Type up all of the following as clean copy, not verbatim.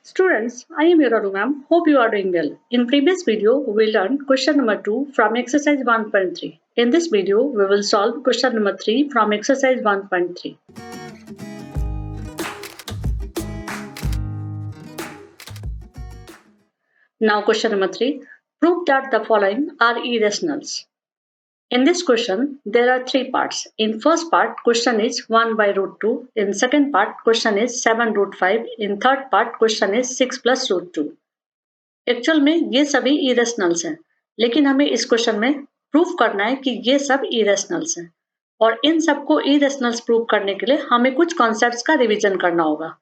Students, I am your ma'am. Hope you are doing well. In previous video, we learned question number 2 from exercise 1.3. In this video, we will solve question number 3 from exercise 1.3. Now question number 3. Prove that the following are irrationals. In this question, there are three parts. In first part, question is 1 by root 2. In second part, question is 7 root 5. In third part, question is 6 plus root 2. Actual में ये सभी irrationals हैं, लेकिन हमें इस question में proof करना है कि ये सब इरेशनल्स हैं और इन सबको इरेशनल्स प्रूव करने के लिए हमें कुछ कॉन्सेप्ट्स का रिवीजन करना होगा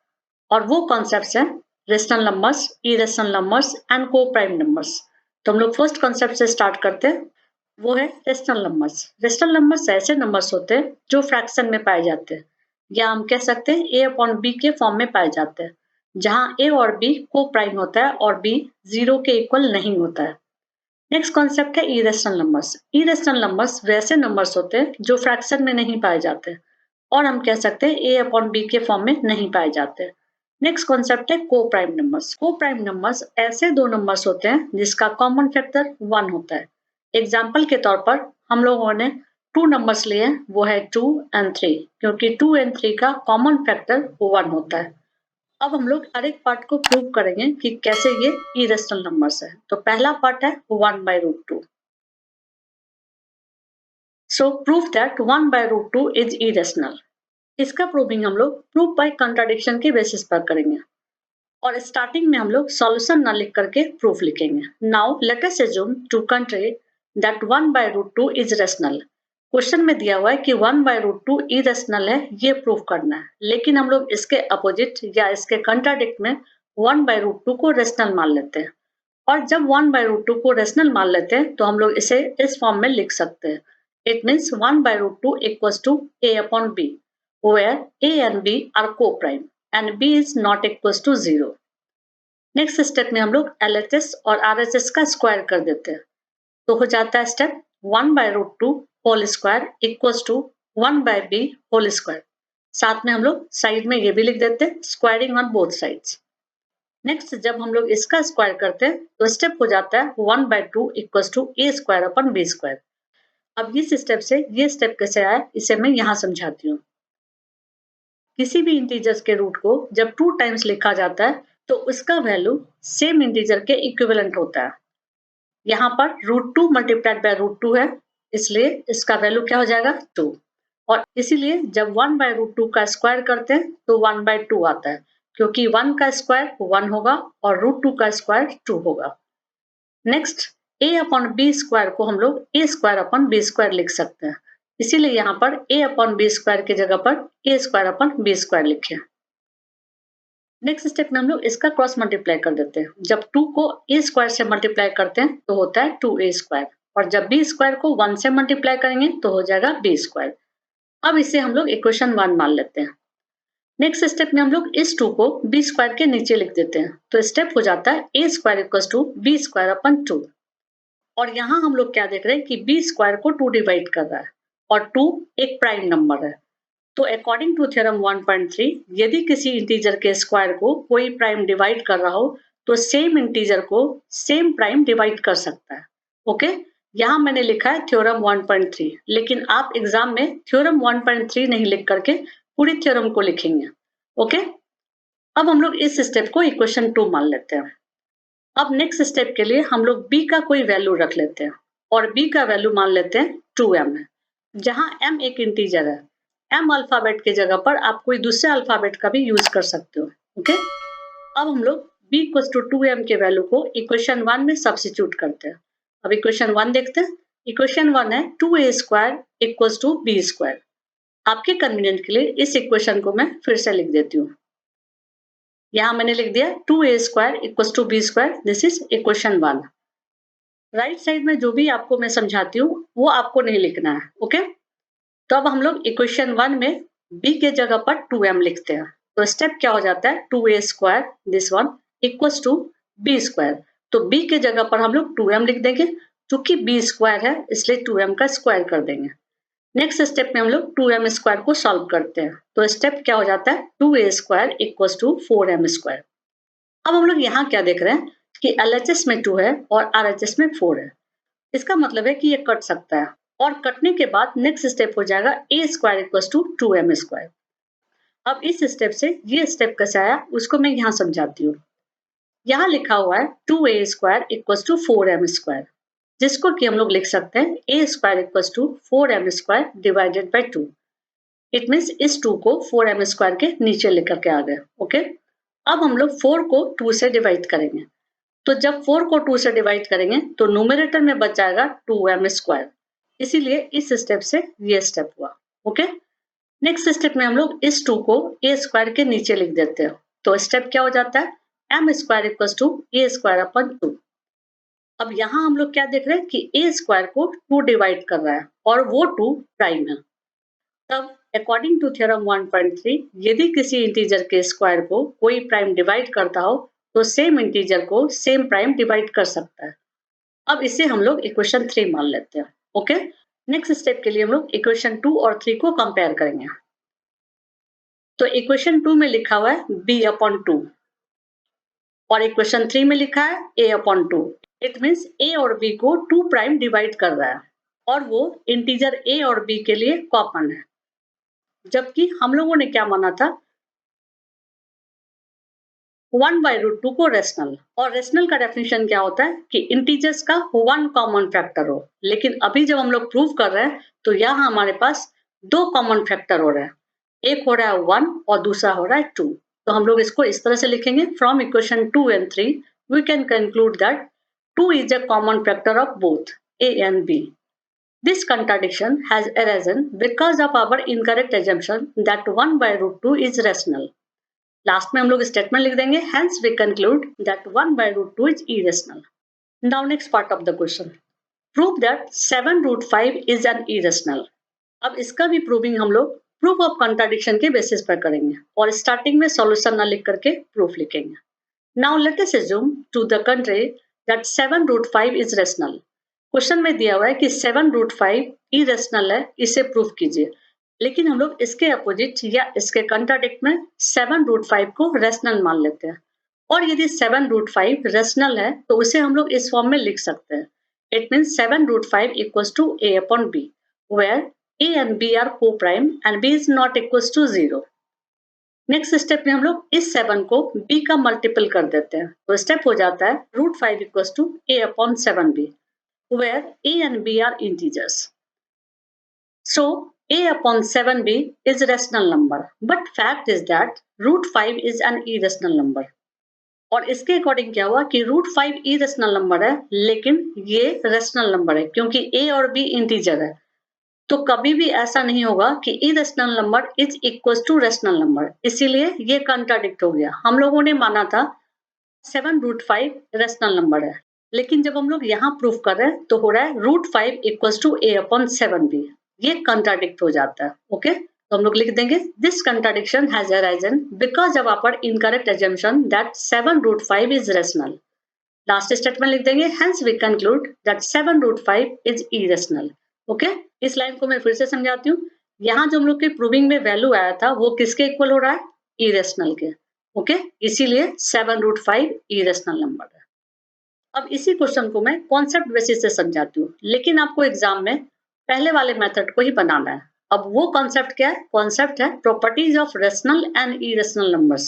और वो कॉन्सेप्ट्स हैं rational numbers, irrational numbers and को प्राइम नंबर्स। तो हम लोग फर्स्ट कॉन्सेप्ट से स्टार्ट करते हैं, वो है रेशनल नंबर्स। रेशनल नंबर्स ऐसे नंबर्स होते हैं जो फ्रैक्शन में पाए जाते हैं या हम कह सकते हैं a अपॉन b के फॉर्म में पाए जाते हैं, जहां a और b को प्राइम होता है और b 0 के इक्वल नहीं होता है। नेक्स्ट कॉन्सेप्ट है इरेशनल नंबर्स। इरेशनल नंबर्स वैसे नंबर्स होते हैं जो फ्रैक्शन में नहीं पाए जाते और हम कह सकते हैं a अपॉन b के फॉर्म में नहीं पाए जाते। नेक्स्ट कॉन्सेप्ट है को प्राइम नंबर्स। को प्राइम नंबर्स ऐसे दो नंबर्स होते हैं जिसका कॉमन फैक्टर 1 होता है। एग्जाम्पल के तौर पर हम लोगों ने टू नंबर्स लिए हैं, वो है 2 एंड 3, क्योंकि 2 एंड 3 का कॉमन फैक्टर 1 होता है। अब हम लोग हर एक पार्ट को प्रूव करेंगे कि कैसे ये इरेशनल नंबर्स है। तो पहला पार्ट है 1 by root 2। So prove that 1 by root 2 is irrational. इसका प्रूविंग हम लोग प्रूफ बाय कंट्राडिक्शन के बेसिस पर करेंगे और स्टार्टिंग में हम लोग सॉल्यूशन ना लिख करके प्रूफ लिखेंगे। Now let us assume to contrary that 1 by root 2 is rational. Question में दिया हुआ है कि 1 by root 2 इरेशनल है, ये प्रूफ करना है, लेकिन हम लोग इसके अपोजिट या इसके कंट्राडिक्ट में 1 by root 2 को रेशनल मान लेते हैं और जब 1 by root 2 को रेशनल मान लेते हैं तो हम लोग इसे इस फॉर्म में लिख सकते हैं। It means 1 by root 2 equals to a upon b, where a and b are co-prime and b is not equals to 0. Next step में हम लोग LHS और RHS का स्क्वायर कर देते हैं, तो हो जाता है step 1 by root 2 whole square equals to 1 by b whole square. साथ में हम लोग साइड में ये भी लिख देते हैं, squaring on both sides. Next जब हम लोग इसका स्क्वायर करते हैं तो स्टेप हो जाता है 1 by 2 equals to a square upon b square. अब इस स्टेप से ये स्टेप कैसे आया, इसे मैं यहाँ समझाती हूँ। किसी भी इंटीजर्स के रूट को जब 2 टाइम्स लिखा जाता है तो उसका वैल्यू सेम इंटीजर के इक्विवेलेंट होता है। यहाँ पर रूट 2 मल्टीप्लाइड बाय रूट 2 है, इसलिए इसका वैल्यू क्या हो जाएगा 2। और इसीलिए जब 1 बाय रूट 2 का स्क्वायर करते हैं तो 1 बाय 2 आता है, क्योंकि 1 का स्क्वायर 1 होगा और रूट 2 का स्क्वायर 2 होगा। Next a upon b square को हम लोग a square upon b square लिख सकते हैं, इसीलिए यहाँ पर a अपॉन बी स्क्वायर की जगह पर a square upon b square लिखे। नेक्स्ट स्टेप में हम लोग इसका क्रॉस मल्टीप्लाई कर देते हैं। जब 2 को a स्क्वायर से मल्टीप्लाई करते हैं तो होता है 2a स्क्वायर, और जब b स्क्वायर को 1 से मल्टीप्लाई करेंगे तो हो जाएगा b स्क्वायर। अब इसे हम लोग इक्वेशन 1 मान लेते हैं। नेक्स्ट स्टेप में हम लोग इस 2 को b स्क्वायर के नीचे लिख देते हैं, तो स्टेप हो जाता है a square equals to b square upon 2। और यहाँ हम लोग क्या देख रहे हैं कि b स्क्वायर को 2 डिवाइड कर रहा है और 2 एक प्राइम नंबर है। तो अकॉर्डिंग टू थ्योरम 1.3, यदि किसी इंटीजर के स्क्वायर को कोई प्राइम डिवाइड कर रहा हो तो सेम इंटीजर को सेम प्राइम डिवाइड कर सकता है। ओके, यहाँ मैंने लिखा है थ्योरम 1.3, लेकिन आप एग्जाम में थ्योरम 1.3 नहीं लिख करके पूरी थ्योरम को लिखेंगे। ओके, अब हम लोग इस स्टेप को इक्वेशन 2 मान लेते हैं। अब नेक्स्ट स्टेप के लिए हम लोग b का कोई वैल्यू रख लेते हैं और b का वैल्यू मान लेते हैं 2m है, जहां m एक इंटीजर है। m अल्फाबेट की जगह पर आप कोई दूसरे अल्फाबेट का भी यूज कर सकते हो। ओके, अब हम लोग b इक्वल्स टू 2m के वैल्यू को इक्वेशन 1 में सब्स्टिट्यूट करते हैं। अब इक्वेशन 1 देखते हैं। इक्वेशन 1 है 2a square equals to b square. आपके कन्वीनियंट के लिए इस इक्वेशन को मैं फिर से लिख देती हूँ। यहाँ मैंने लिख दिया 2a square equals to b square, this is equation 1। Right side में जो भी आपको मैं समझाती हूँ वो आपको नहीं लिखना है। ओके, तो अब हम लोग इक्वेशन 1 में b के जगह पर 2m लिखते हैं, तो स्टेप क्या हो जाता है 2a square this one equals to b square. तो b के जगह पर हम लोग 2m लिख देंगे, क्योंकि b स्क्वायर है इसलिए 2m का स्क्वायर कर देंगे। नेक्स्ट स्टेप में हम लोग 2m स्क्वायर को सॉल्व करते हैं, तो स्टेप क्या हो जाता है 2a square equals to 4m square. अब हम लोग यहाँ क्या देख रहे हैं कि LHS में 2 है और RHS में 4 है। इसका मतलब है कि ये कट सकता है और कटने के बाद नेक्स्ट स्टेप हो जाएगा a square equal to 2m square. अब इस स्टेप से ये स्टेप कैसे आया उसको मैं यहाँ समझाती हूँ। यहाँ लिखा हुआ है 2a square equal to 4m square, जिसको कि हम लोग लिख सकते हैं a square equal to 4m square divided by 2। It means इस 2 को 4m स्क्वायर के नीचे लेकर के आ गए। ओके, अब हम लोग 4 को 2 से डिवाइड करेंगे। तो जब 4 को 2 से डिवाइड करेंगे तो न्यूमरेटर में बच जाएगा 2m स्क्वायर। इसीलिए इस स्टेप से ये स्टेप हुआ। ओके, नेक्स्ट स्टेप में हम लोग इस 2 को a स्क्वायर के नीचे लिख देते हैं। तो स्टेप क्या हो जाता है, m square equal to a square upon 2। अब यहाँ हम लोग क्या देख रहे हैं कि a स्क्वायर को 2 डिवाइड कर रहा है और वो 2 प्राइम है। तब अकॉर्डिंग टू थ्योरम 1.3 यदि किसी इंटीजर के स्क्वायर को कोई प्राइम डिवाइड करता हो तो सेम इंटीजर को सेम प्राइम डिवाइड कर सकता है। अब इसे हम लोग इक्वेशन 3 मान लेते हैं। ओके, नेक्स्ट स्टेप के लिए हम लोग इक्वेशन 2 और 3 को कंपेयर करेंगे। तो इक्वेशन 2 में लिखा हुआ है b/2 और इक्वेशन 3 में लिखा है a/2। इट मीन्स a और b को 2 प्राइम डिवाइड कर रहा है और वो इंटीजर a और b के लिए कॉमन है। जबकि हम लोगों ने क्या माना था, 1/√2 को रेशनल, और रेशनल का डेफिनेशन क्या होता है कि इंटीजर्स का 1 कॉमन फैक्टर हो। लेकिन अभी जब हम लोग प्रूव कर रहे हैं तो यहाँ हमारे पास 2 कॉमन फैक्टर हो रहे हैं, एक हो रहा है 1 और दूसरा हो रहा है 2। तो हम लोग इसको इस तरह से लिखेंगे, from equation 2 and 3 we can conclude that 2 is a common factor of both a and b. This contradiction has arisen because of our incorrect assumption that 1/√2 is rational. Last में हम लोग स्टेटमेंट लिख देंगे, hence we conclude that 1/√2 is irrational. Now next part of the question. Prove that 7√5 is an irrational. अब इसका भी proving हम लोग प्रूफ ऑफ कंट्राडिक्शन के बेसिस पर करेंगे और स्टार्टिंग में सॉल्यूशन ना लिख करके प्रूफ लिखेंगे। Now let us assume to the contrary that 7√5 is rational. Question में दिया हुआ है कि 7√5 इरेशनल है, इसे प्रूफ कीजिए। लेकिन हम लोग इसके अपोजिट या इसके कंट्राडिक्ट में 7√5 को रेशनल मान लेते हैं। और यदि 7√5 रेशनल है तो उसे हम लोग इस फॉर्म में लिख सकते हैं। It means 7√5 equals to a/b, where a and b are coprime and b is not equals to 0। Next step में हम लोग इस 7 को b का मल्टीपल कर देते हैं। तो स्टेप हो जाता है √5 equals to a/7b, where a and b are integers. So a/7b is a rational number, but fact is that √5 is an irrational number. और इसके अकॉर्डिंग क्या हुआ कि √5 irrational नंबर है, लेकिन ये रेशनल नंबर है क्योंकि a और b इंटीजर है। तो कभी भी ऐसा नहीं होगा कि irrational number is equal to rational number, इसीलिए ये कंट्राडिक्ट हो गया। हम लोगों ने माना था 7√5 रेशनल नंबर है, लेकिन जब हम लोग यहाँ प्रूफ कर रहे हैं तो हो रहा है √5 इक्वल्स टू a/7b। ये कंट्राडिक्ट हो जाता है। ओके, तो हम लोग लिख देंगे this contradiction has arisen because of our incorrect assumption that 7√5 is rational. Last statement लिख देंगे, hence we conclude that 7√5 is irrational. Okay, इस लाइन को मैं फिर से समझाती हूँ। यहाँ जो हम लोग के प्रूविंग में वैल्यू आया था वो किसके इक्वल हो रहा है, इरेशनल के। ओके, इसीलिए 7√5 इरेशनल नंबर है। अब इसी क्वेश्चन को मैं कॉन्सेप्ट बेसिस से समझाती हूँ, लेकिन आपको एग्जाम में पहले वाले मेथड को ही बनाना है। अब वो कॉन्सेप्ट क्या है, कॉन्सेप्ट है properties of rational and irrational numbers.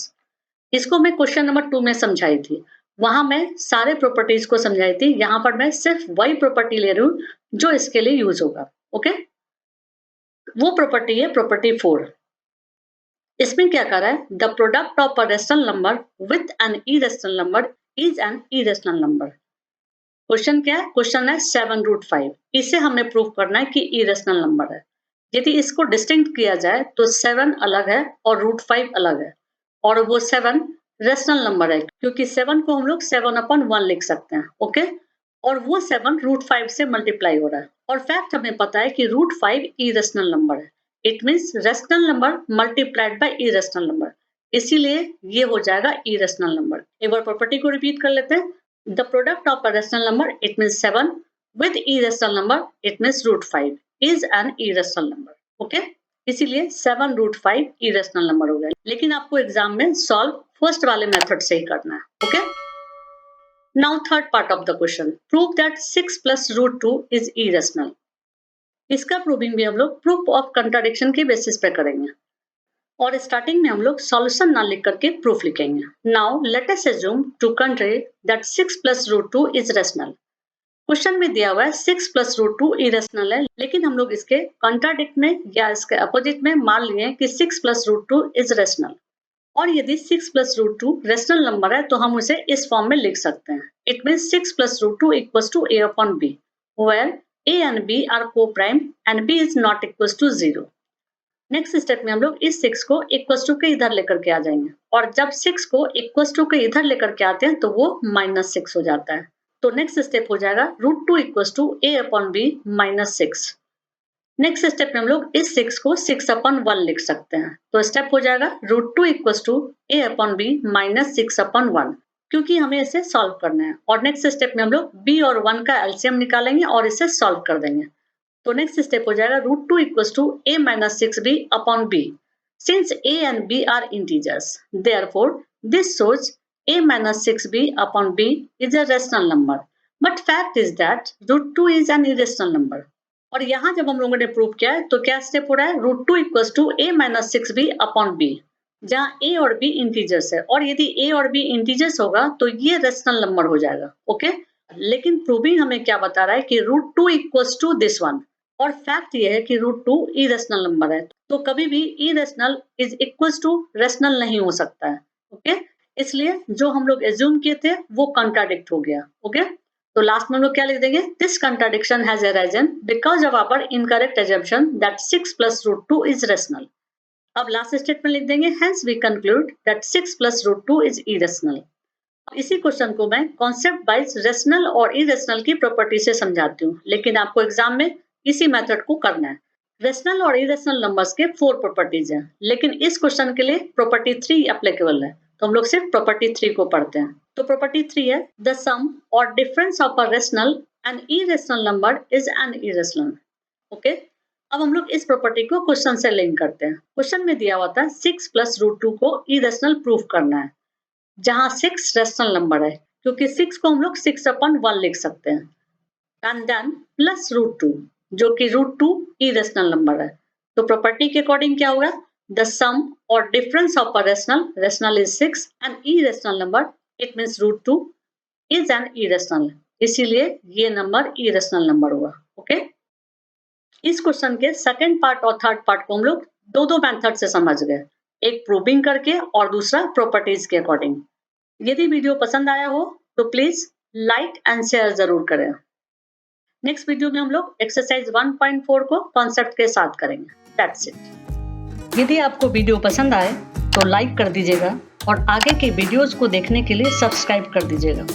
इसको मैं क्वेश्चन नंबर 2 में समझाई थी, वहां मैं सारे प्रॉपर्टीज को समझाई थी। यहाँ पर मैं सिर्फ वही प्रॉपर्टी ले रही हूँ जो इसके लिए यूज होगा। ओके, वो प्रॉपर्टी है प्रॉपर्टी 4। इसमें क्या कर रहा है, the product of a rational number with an irrational number is an irrational number. Question क्या है, क्वेश्चन है 7√5। इसे हमें प्रूव करना है कि इरेशनल नंबर है। यदि इसको डिस्टिंक्ट किया जाए तो 7 अलग है और √5 अलग है, और वो 7 रेशनल नंबर है क्योंकि 7 को हम लोग 7/1 लिख सकते हैं। ओके, और वो 7 √5 से मल्टीप्लाई हो रहा है। और फैक्ट हमें पता है कि √5 इरेशनल नंबर है। It means rational number multiplied by irrational number, इसीलिए ये हो जाएगा इरेशनल नंबर। एक बार प्रॉपर्टी को रिपीट कर लेते हैं। The product of a rational number, it means 7, with irrational number, it means √5, is an irrational number. Okay? इसीलिए 7√5 इरेशनल नंबर हो गया। लेकिन आपको एग्जाम में सॉल्व फर्स्ट वाले मेथड से ही करना है। Okay, now third part of the question, prove that 6 + √2 is irrational. इसका प्रूविंग भी हम लोग प्रूफ ऑफ कंट्राडिक्शन के बेसिस पे करेंगे और स्टार्टिंग में हम लोग सॉल्यूशन ना लिख करके प्रूफ लिखेंगे। Now let us assume to contrary that 6 + √2 is rational. Question में दिया हुआ है 6 + √2 इरेशनल है, लेकिन हम लोग इसके कॉन्ट्राडिक्ट में या इसके अपोजिट में मान लिए कि 6 + √2 इज रेशनल। और यदि 6 + √2 रेशनल नंबर है तो हम उसे इस फॉर्म में लिख सकते हैं। It means 6 + √2 = a/b, where a and b are co-prime and b is not equals to 0। Next step में हम लोग इस 6 को इक्वल्स टू के इधर लेकर के आ जाएंगे और जब 6 को इक्वल्स टू के इधर लेकर के आते हैं तो वो -6 हो जाता है। तो नेक्स्ट स्टेप हो जाएगा √2 = a/b -6। नेक्स्ट स्टेप में हम लोग इस 6 को 6/1 लिख सकते हैं। तो स्टेप हो जाएगा √2 = a/b -6/1, क्योंकि हमें इसे सॉल्व करना है। और नेक्स्ट स्टेप में हम लोग b और 1 का एलसीएम निकालेंगे और इसे सॉल्व कर देंगे। तो नेक्स्ट स्टेप हो जाएगा √2 = a -6b/b। Since a and b are integers, therefore this shows a -6b/b is a rational number. But fact is that √2 is an irrational number. और यहाँ जब हम लोगों ने प्रूव किया है तो क्या स्टेप हो रहा है, √2 = a -6b/b, जहाँ a और b इंटीजर्स है और यदि a और b इंटीजर्स होगा तो ये रेशनल नंबर हो जाएगा। ओके, लेकिन प्रूविंग हमें क्या बता रहा है कि √2 = दिस वन, और फैक्ट ये है कि √2 इरेशनल नंबर है, तो कभी भी irrational is equals to rational नहीं हो सकता है। ओके, इसलिए जो हम लोग एज्यूम किए थे वो कॉन्ट्राडिक्ट हो गया। ओके, तो लास्ट में हम लोग क्या लिख देंगे, this contradiction has arisen because of our incorrect assumption that 6 + √2 is rational. अब लास्ट स्टेटमेंट लिख देंगे, hence we conclude that 6 + √2 is irrational. इसी क्वेश्चन को मैं कॉन्सेप्ट वाइज रेशनल और इरेशनल की प्रॉपर्टी से समझाती हूँ, लेकिन आपको एग्जाम में इसी मेथड को करना है। रेशनल और इरेशनल नंबर्स के 4 प्रॉपर्टीज हैं, लेकिन इस क्वेश्चन के लिए प्रॉपर्टी 3 एप्लीकेबल है, तो हम लोग सिर्फ प्रॉपर्टी 3 को पढ़ते हैं। तो प्रॉपर्टी 3 है, द सम और difference of a rational and irrational number is an irrational. Okay, अब हम लोग इस प्रॉपर्टी को क्वेश्चन से लिंक करते हैं। क्वेश्चन में दिया हुआ था 6 + √2 को इरेशनल प्रूफ करना है, जहां 6 रेशनल नंबर है, क्योंकि 6 को हम लोग 6/1 लिख सकते हैं, एंड देन प्लस √2 जो कि √2 इरेशनल नंबर है। तो प्रॉपर्टी के अकॉर्डिंग क्या होगा, द सम और difference of a rational is 6 and irrational number, it means √2 is an irrational, इसीलिए ये नंबर इरेशनल नंबर हुआ। ओके, इस क्वेश्चन के सेकंड पार्ट और थर्ड पार्ट को हम लोग दो मेथड से समझ गए, एक प्रूविंग करके और दूसरा प्रॉपर्टीज के अकॉर्डिंग। यदि वीडियो पसंद आया हो तो प्लीज लाइक एंड शेयर जरूर करें। नेक्स्ट वीडियो में हम लोग एक्सरसाइज 1.4 को कॉन्सेप्ट के साथ करेंगे। That's it. यदि आपको वीडियो पसंद आए तो लाइक कर दीजिएगा और आगे के वीडियोस को देखने के लिए सब्सक्राइब कर दीजिएगा।